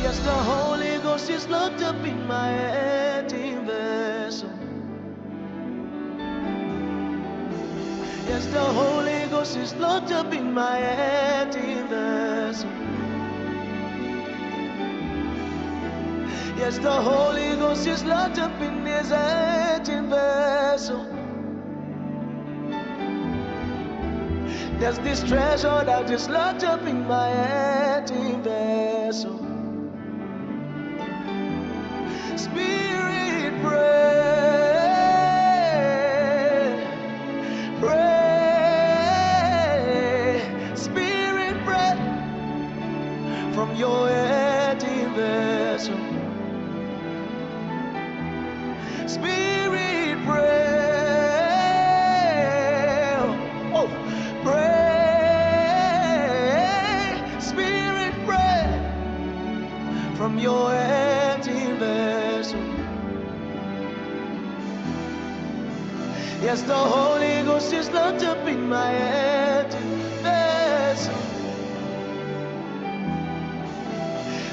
Yes, the Holy Ghost is locked up in my empty vessel. Yes, the Holy Ghost is locked up in my empty vessel. Yes, the Holy Ghost is locked up in this empty vessel. There's this treasure that is locked up in my empty vessel. Spirit, pray, pray. Spirit, pray from your empty vessel. Spirit, pray, oh, pray. Spirit, pray from your empty vessel. Yes, the Holy Ghost is locked up in my empty vessel.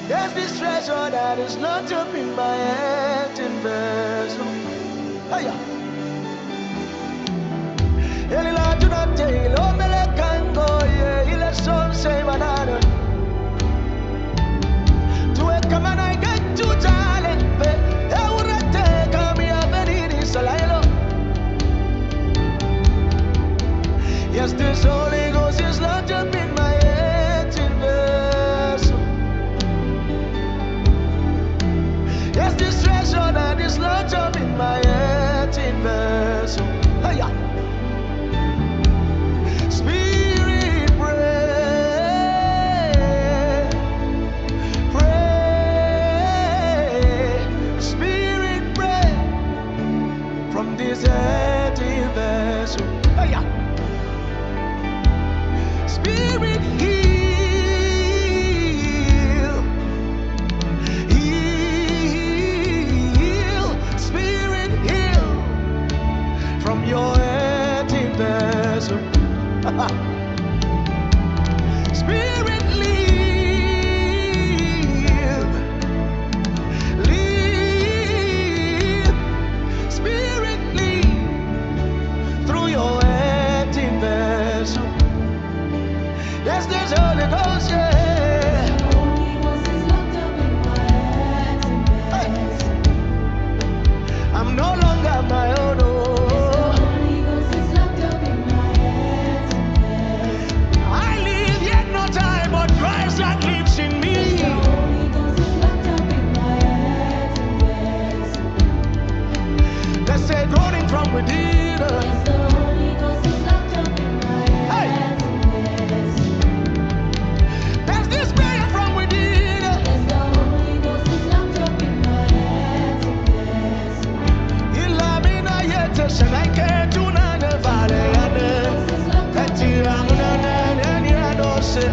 There's this treasure that is locked up in my empty vessel. Hiya. El Lord do not tell, oh me let can go, yeah, he let some say banana. To a come and I get to talent, but I would take me up and it is a lie. Yes, this Holy Ghost is locked up in my empty vessel. Yes, this treasure that is locked up in my empty vessel. Hiya. Spirit, pray, pray. Spirit, pray from this empty vessel. Hiya. Spirit, heal, heal. Spirit, heal from your empty vessel. Spirit, live, live. Spirit, live through your empty vessel. Yes, there's Holy Ghost, yeah. The Holy Ghost is locked up in my empty vessel. I'm no longer my own. The Holy Ghost is locked up in my empty vessel. I live yet not I, but Christ that lives in me. The Holy Ghost is locked up in my empty vessel. Let's say groaning from within. Yes, the Holy Ghost is locked up in my empty vessel. There's this prayer from within. Yes, the Holy Ghost is locked up in my empty vessel. Ilamina yete shanake tunane vale The Holy yane. Ghost is locked up in my empty vessel. Etiramuna nene nyanose.